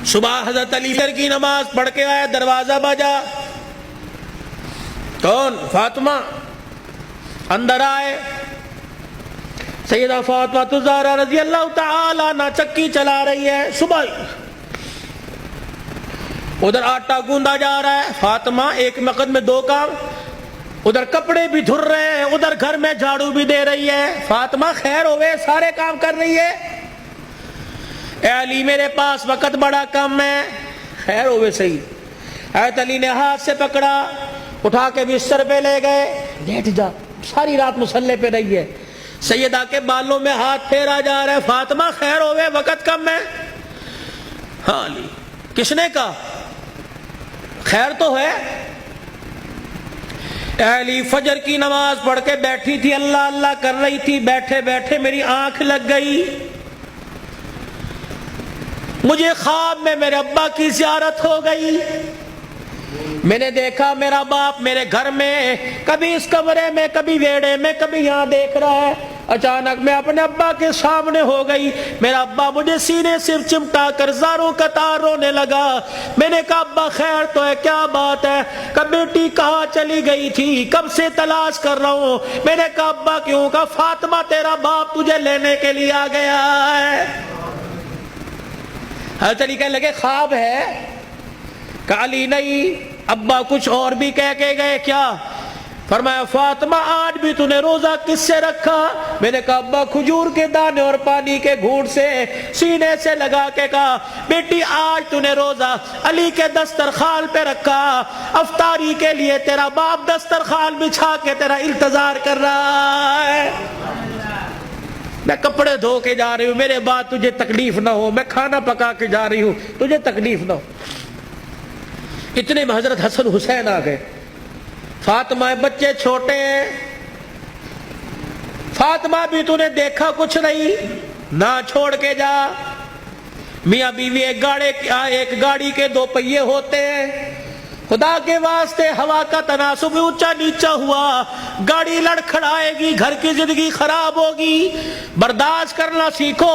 صبح حضرت علی کی نماز پڑھ کے آیا، دروازہ بجا، کون؟ فاطمہ۔ اندر آئے، سیدہ فاطمہ الزہرا رضی اللہ تعالی عنہا چکی چلا رہی ہے، صبح ادھر آٹا گوندا جا رہا ہے، فاطمہ ایک وقت میں دو کام، ادھر کپڑے بھی دھر رہے ہیں، ادھر گھر میں جھاڑو بھی دے رہی ہے۔ فاطمہ خیر ہوئے، سارے کام کر رہی ہے۔ اے علی میرے پاس وقت بڑا کم ہے۔ خیر ہوئے صحیح۔ حضرت علی نے ہاتھ سے پکڑا، اٹھا کے بستر پہ لے گئے، لیٹ جا، ساری رات مصلے پہ رہی ہے۔ سیدہ کے بالوں میں ہاتھ پھیرا جا رہا ہے، فاطمہ خیر ہوئے، وقت کم ہے۔ ہاں علی، کس نے کہا؟ خیر تو ہے۔ اے علی فجر کی نماز پڑھ کے بیٹھی تھی، اللہ اللہ کر رہی تھی، بیٹھے بیٹھے میری آنکھ لگ گئی، مجھے خواب میں میرے ابا کی زیارت ہو گئی۔ میں نے دیکھا میرا باپ میرے گھر میں، کبھی اس کمرے میں، کبھی ویڑے میں، کبھی یہاں دیکھ رہا ہے۔ اچانک میں اپنے ابا کے سامنے ہو گئی، میرا ابا مجھے سینے سے چمٹا کر زاروں قطار رونے لگا۔ میں نے کہا ابا خیر تو ہے، کیا بات ہے؟ کہ بیٹی کہاں چلی گئی تھی، کب سے تلاش کر رہا ہوں۔ میں نے کہا ابا کیوں؟ کہا فاطمہ تیرا باپ تجھے لینے کے لیے آ گیا ہے۔ حضرت علی کہنے لگے خواب ہے؟ کہا علی نہیں، ابا کچھ اور بھی کہہ کے گئے کیا؟ فرمایا فاطمہ آج بھی تو نے روزہ کس سے رکھا؟ میں نے کہا ابا کھجور کے دانے اور پانی کے گھونٹ سے، سینے سے لگا کے کہا بیٹی آج تو نے روزہ علی کے دسترخوان پہ رکھا، افطاری کے لیے تیرا باپ دسترخوان بچھا کے تیرا انتظار کر رہا ہے۔ میں کپڑے دھو کے جا رہی ہوں، میرے بعد تجھے تکلیف نہ ہو، میں کھانا پکا کے جا رہی ہوں، تجھے تکلیف نہ ہو۔ اتنے میں حضرت حسن حسین آ گئے۔ فاطمہ بچے چھوٹے ہیں، فاطمہ بھی تو نے دیکھا کچھ نہیں، نہ چھوڑ کے جا۔ میاں بیوی ایک گاڑی کے دو پہیے ہوتے ہیں، خدا کے واسطے ہوا کا تناسب اونچا نیچا ہوا، گاڑی لڑکھڑائے گی، گھر کی زندگی خراب ہوگی۔ برداشت کرنا سیکھو،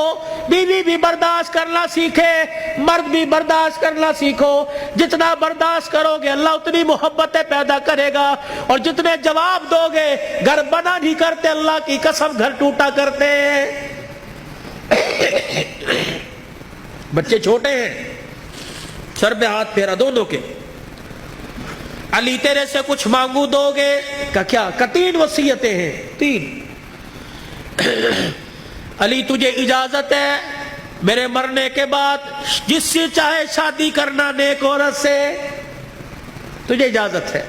بیوی بھی برداشت کرنا سیکھے، مرد بھی برداشت کرنا سیکھو۔ جتنا برداشت کرو گے اللہ اتنی محبتیں پیدا کرے گا، اور جتنے جواب دو گے گھر بنا نہیں کرتے، اللہ کی قسم گھر ٹوٹا کرتے۔ بچے چھوٹے ہیں، سر پہ ہاتھ پھیرا دونوں کے۔ علی تیرے سے کچھ مانگو دو گے؟ کہ کیا؟ کہ 3 وصیتیں ہیں، 3۔ علی تجھے اجازت ہے میرے مرنے کے بعد جس سے چاہے شادی کرنا نیک عورت سے، تجھے اجازت ہے۔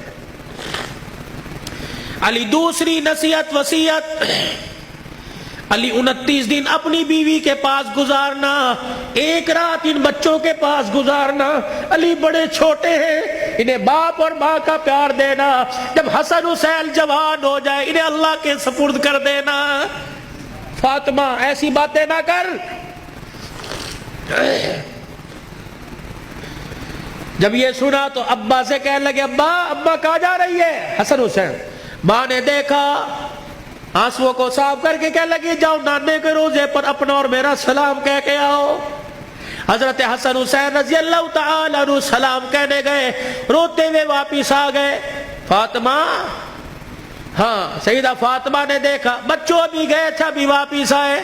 علی دوسری نصیحت وصیت، علی 29 دن اپنی بیوی کے پاس گزارنا، ایک رات ان بچوں کے پاس گزارنا۔ علی بڑے چھوٹے ہیں، انہیں باپ اور ماں کا پیار دینا، جب حسن حسین جوان ہو جائے انہیں اللہ کے سپرد کر دینا۔ فاطمہ ایسی باتیں نہ کر۔ جب یہ سنا تو ابا سے کہنے لگے ابا کہاں جا رہی ہے؟ حسن حسین۔ ماں نے دیکھا، آنسوؤں کو صاف کر کے کہنے لگی جاؤ نانے کے روزے پر اپنا اور میرا سلام کہہ کے آؤ۔ حضرت حسن حسین رضی اللہ تعالی عنہ سلام کہنے گئے، روتے ہوئے واپس آ گئے۔ فاطمہ، ہاں سیدہ فاطمہ نے دیکھا بچوں بھی گئے تھے، ابھی واپس آئے۔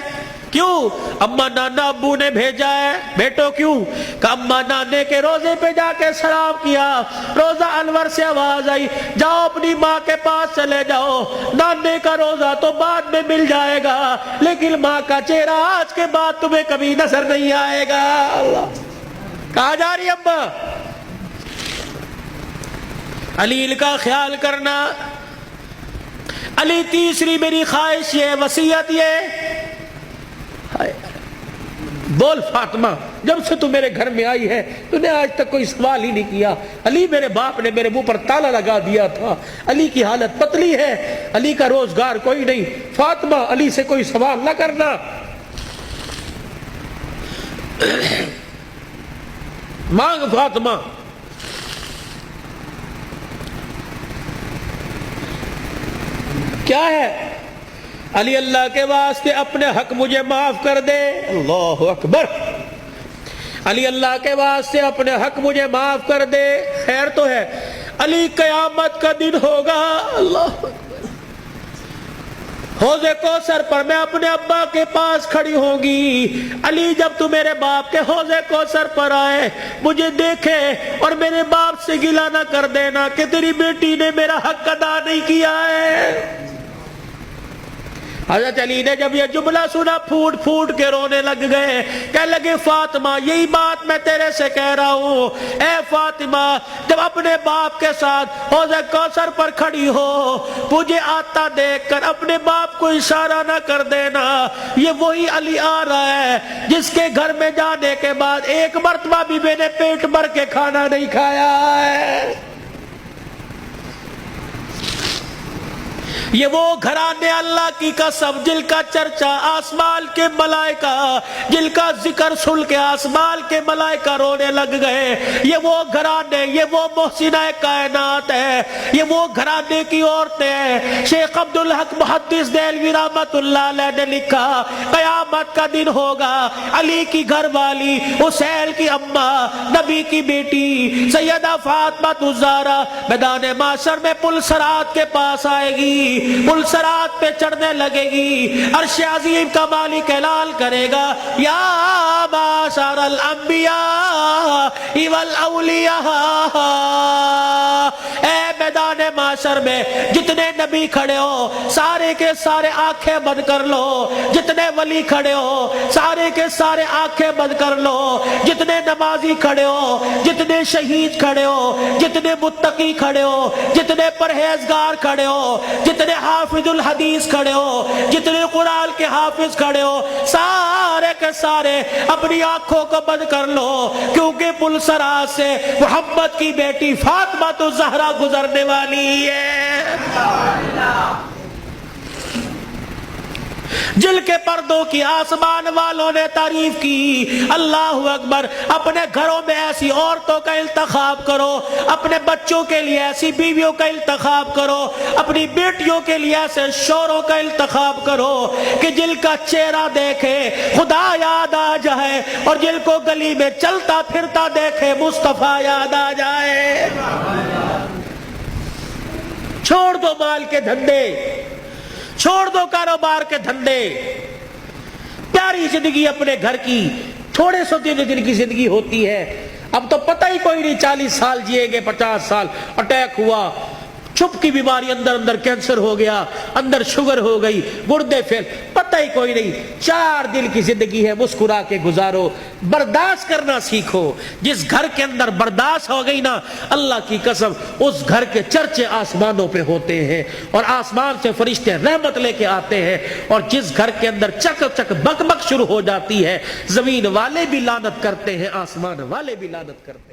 کیوں؟ اما نانا ابو نے بھیجا ہے۔ بیٹو کیوں؟ کہ اما نانے کے روزے پہ جا کے سلام کیا، روزہ انور سے آواز آئی جاؤ اپنی ماں کے پاس چلے جاؤ، نانے کا روزہ تو بعد میں مل جائے گا لیکن ماں کا چہرہ آج کے بعد تمہیں کبھی نظر نہیں آئے گا۔ اللہ، کہاں جا رہی ابا؟ علی کا خیال کرنا۔ علی تیسری میری خواہش یہ، وصیت یہ، بول فاطمہ جب سے تو میرے گھر میں آئی ہے تو نے آج تک کوئی سوال ہی نہیں کیا۔ علی میرے باپ نے میرے منہ پر تالا لگا دیا تھا، علی کی حالت پتلی ہے، علی کا روزگار کوئی نہیں، فاطمہ علی سے کوئی سوال نہ کرنا۔ مانگ فاطمہ۔ کیا ہے؟ علی اللہ کے واسطے اپنے حق مجھے معاف کر دے۔ اللہ اکبر۔ علی اللہ کے واسطے اپنے حق مجھے معاف کر دے. خیر تو ہے. علی قیامت کا دن ہوگا, اللہ حوض کوثر پر میں اپنے ابا کے پاس کھڑی ہوں گی. علی جب تو میرے باپ کے حوض کوثر پر آئے مجھے دیکھے اور میرے باپ سے گلہ نہ کر دینا کہ تیری بیٹی نے میرا حق ادا نہیں کیا ہے. حضرت علی نے جب یہ جملہ سنا پھوٹ پھوٹ کے رونے لگ گئے. کہنے لگے فاطمہ یہی بات میں تیرے سے کہہ رہا ہوں. اے فاطمہ جب اپنے باپ کے ساتھ حوض کوثر پر کھڑی ہو مجھے آتا دیکھ کر اپنے باپ کو اشارہ نہ کر دینا. یہ وہی علی آ رہا ہے جس کے گھر میں جانے کے بعد ایک مرتبہ بھی میں نے پیٹ بھر کے کھانا نہیں کھایا ہے. یہ وہ گھرانے اللہ کی قسم جن کا چرچا آسمان کے ملائکہ, جن کا ذکر سن کے آسمان کے ملائکہ رونے لگ گئے. یہ وہ گھرانے, یہ وہ محسنہ کائنات ہے, یہ وہ گھرانے کی عورتیں ہیں. شیخ عبدالحق محدث دہلوی رحمت اللہ علیہ نے لکھا قیامت کا دن ہوگا, علی کی گھر والی حسین کی اماں نبی کی بیٹی سیدہ فاطمہ الزہرا میدان معاشر میں پل صراط کے پاس آئے گی, پل صراط پہ چڑھنے لگے گی. عرش عظیم کا مالک اعلان کرے گا یا معاشر الانبیاء والاولیاء, اے میدان معاشر میں جتنے نبی کھڑے ہو سارے کے سارے آنکھیں بند کر لو. جتنے ولی کھڑے ہو سارے کے سارے آنکھیں بند کر لو. جتنے نمازی کھڑے ہو, جتنے شہید کھڑے ہو, جتنے متقی کھڑے ہو, جتنے پرہیزگار کھڑے ہو, جتنے حافظ الحدیث کھڑے ہو, جتنے قرآن کے حافظ کھڑے ہو, سارے کے سارے اپنی آنکھوں کو بند کر لو کیونکہ پل صراط سے محمد کی بیٹی فاطمہ الزہرا گزرنے والی ہے. جل کے پردوں کی آسمان والوں نے تعریف کی. اللہ اکبر. اپنے گھروں میں ایسی عورتوں کا انتخاب کرو, اپنے بچوں کے لیے ایسی بیویوں کا انتخاب کرو, اپنی بیٹیوں کے لیے ایسے شوہروں کا انتخاب کرو کہ جل کا چہرہ دیکھے خدا یاد آ جائے اور جل کو گلی میں چلتا پھرتا دیکھے مصطفیٰ یاد آ جائے. چھوڑ دو مال کے دھندے, چھوڑ دو کاروبار کے دھندے, پیاری زندگی اپنے گھر کی. تھوڑے سو دن کی زندگی ہوتی ہے, اب تو پتہ ہی کوئی نہیں 40 سال جیے گے, 50 سال, اٹیک ہوا, چھپ کی بیماری, اندر اندر کینسر ہو گیا, اندر شوگر ہو گئی, گردے فیل, پتہ ہی کوئی نہیں. 4 دن کی زندگی ہے, مسکرا کے گزارو, برداشت کرنا سیکھو. جس گھر کے اندر برداشت ہو گئی نا, اللہ کی قسم اس گھر کے چرچے آسمانوں پہ ہوتے ہیں اور آسمان سے فرشتے رحمت لے کے آتے ہیں. اور جس گھر کے اندر چک چک بک بک شروع ہو جاتی ہے, زمین والے بھی لعنت کرتے ہیں, آسمان والے بھی لعنت کرتے ہیں.